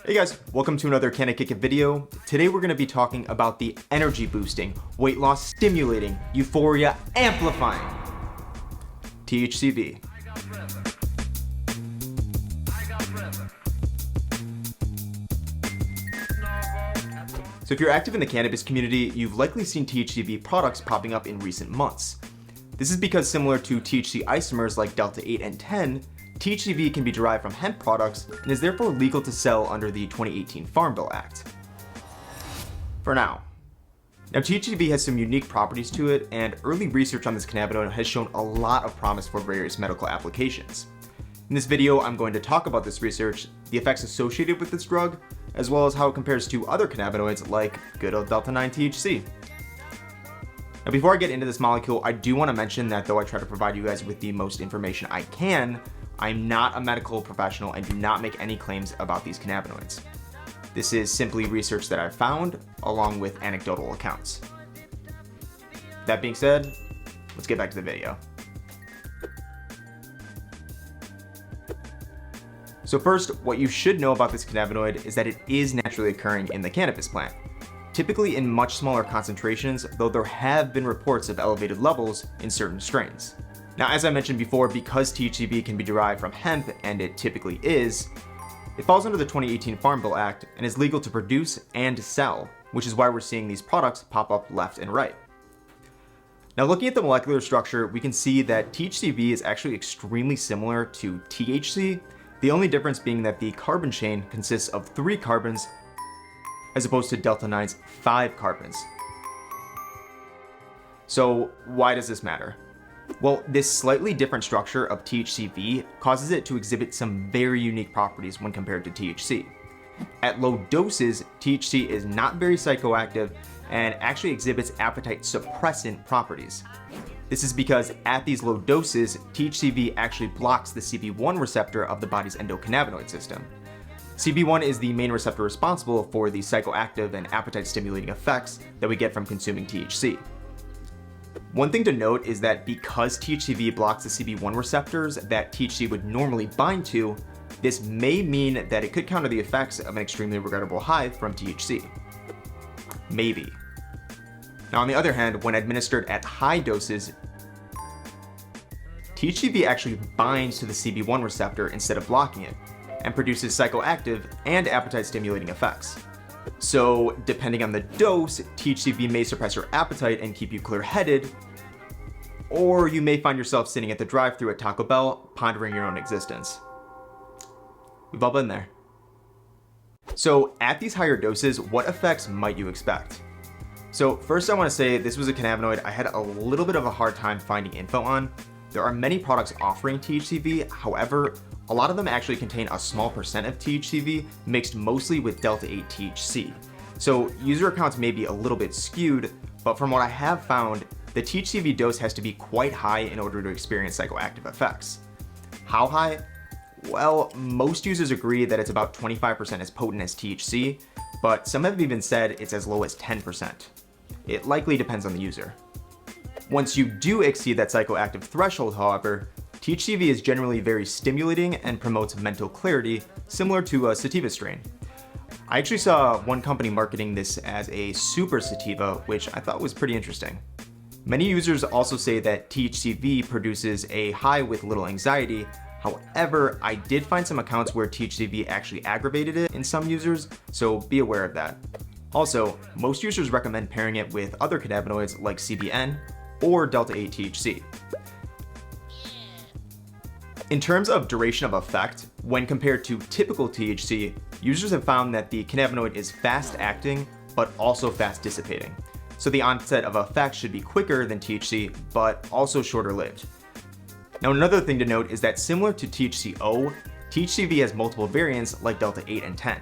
Hey guys, welcome to another Can I Kick It video. Today we're going to be talking about the energy boosting, weight loss stimulating, euphoria amplifying THCV. So if you're active in the cannabis community, you've likely seen THCV products popping up in recent months. This is because similar to THC isomers like Delta 8 and 10, THCV can be derived from hemp products and is therefore legal to sell under the 2018 Farm Bill Act. For now. Now THCV has some unique properties to it, and early research on this cannabinoid has shown a lot of promise for various medical applications. In this video, I'm going to talk about this research, the effects associated with this drug, as well as how it compares to other cannabinoids like good old Delta 9 THC. Now before I get into this molecule, I do want to mention that though I try to provide you guys with the most information I can, I'm not a medical professional and do not make any claims about these cannabinoids. This is simply research that I've found, along with anecdotal accounts. That being said, let's get back to the video. So first, what you should know about this cannabinoid is that it is naturally occurring in the cannabis plant, typically in much smaller concentrations, though there have been reports of elevated levels in certain strains. Now, as I mentioned before, because THCV can be derived from hemp, and it typically is, it falls under the 2018 Farm Bill Act and is legal to produce and sell, which is why we're seeing these products pop up left and right. Now, looking at the molecular structure, we can see that THCV is actually extremely similar to THC, the only difference being that the carbon chain consists of 3 carbons as opposed to Delta 9's 5 carbons. So why does this matter? Well, this slightly different structure of THCV causes it to exhibit some very unique properties when compared to THC. At low doses, THC is not very psychoactive and actually exhibits appetite suppressant properties. This is because at these low doses, THCV actually blocks the CB1 receptor of the body's endocannabinoid system. CB1 is the main receptor responsible for the psychoactive and appetite stimulating effects that we get from consuming THC. One thing to note is that because THCV blocks the CB1 receptors that THC would normally bind to, this may mean that it could counter the effects of an extremely regrettable high from THC. Maybe. Now on the other hand, when administered at high doses, THCV actually binds to the CB1 receptor instead of blocking it, and produces psychoactive and appetite stimulating effects. So depending on the dose, THCV may suppress your appetite and keep you clear-headed, or you may find yourself sitting at the drive-thru at Taco Bell pondering your own existence. We've all been there. So at these higher doses, what effects might you expect? So first I want to say this was a cannabinoid I had a little bit of a hard time finding info on. There are many products offering THCV, however, a lot of them actually contain a small percent of THCV mixed mostly with Delta 8 THC. So user accounts may be a little bit skewed, but from what I have found, the THCV dose has to be quite high in order to experience psychoactive effects. How high? Well, most users agree that it's about 25% as potent as THC, but some have even said it's as low as 10%. It likely depends on the user. Once you do exceed that psychoactive threshold, however, THCV is generally very stimulating and promotes mental clarity, similar to a sativa strain. I actually saw one company marketing this as a super sativa, which I thought was pretty interesting. Many users also say that THCV produces a high with little anxiety. However, I did find some accounts where THCV actually aggravated it in some users, so be aware of that. Also, most users recommend pairing it with other cannabinoids like CBN or Delta 8 THC. In terms of duration of effect, when compared to typical THC, users have found that the cannabinoid is fast acting, but also fast dissipating. So the onset of effect should be quicker than THC, but also shorter lived. Now another thing to note is that similar to THCO, THCV has multiple variants like Delta 8 and 10.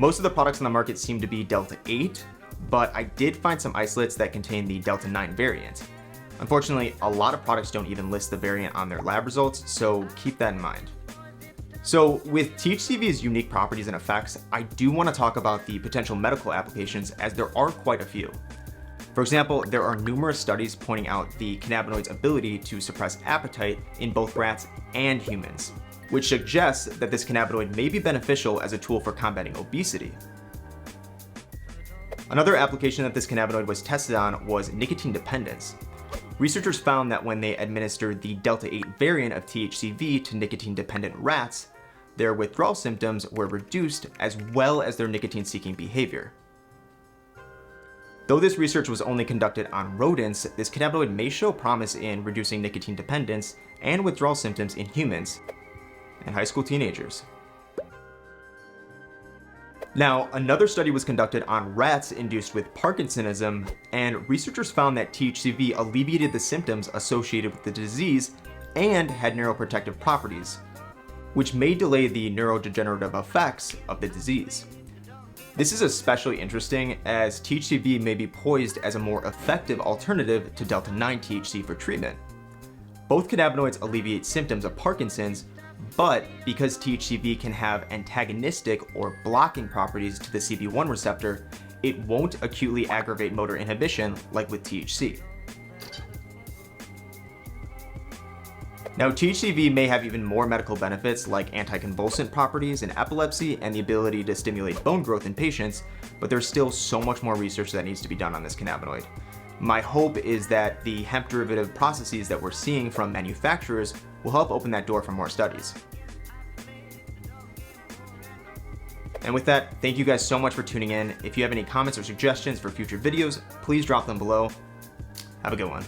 Most of the products on the market seem to be Delta 8, but I did find some isolates that contain the Delta 9 variant. Unfortunately, a lot of products don't even list the variant on their lab results, so keep that in mind. So with THCV's unique properties and effects, I do want to talk about the potential medical applications, as there are quite a few. For example, there are numerous studies pointing out the cannabinoid's ability to suppress appetite in both rats and humans. which suggests that this cannabinoid may be beneficial as a tool for combating obesity. Another application that this cannabinoid was tested on was nicotine dependence. Researchers found that when they administered the Delta 8 variant of THC-V to nicotine-dependent rats, their withdrawal symptoms were reduced as well as their nicotine-seeking behavior. Though this research was only conducted on rodents, this cannabinoid may show promise in reducing nicotine dependence and withdrawal symptoms in humans and high school teenagers. Now, another study was conducted on rats induced with Parkinsonism, and researchers found that THCV alleviated the symptoms associated with the disease and had neuroprotective properties, which may delay the neurodegenerative effects of the disease. This is especially interesting as THCV may be poised as a more effective alternative to Delta-9 THC for treatment. Both cannabinoids alleviate symptoms of Parkinson's, but because THCV can have antagonistic or blocking properties to the CB1 receptor, it won't acutely aggravate motor inhibition like with THC. Now, THCV may have even more medical benefits like anticonvulsant properties in epilepsy and the ability to stimulate bone growth in patients, but there's still so much more research that needs to be done on this cannabinoid. My hope is that the hemp derivative processes that we're seeing from manufacturers will help open that door for more studies. And with that, thank you guys so much for tuning in. If you have any comments or suggestions for future videos, please drop them below. Have a good one.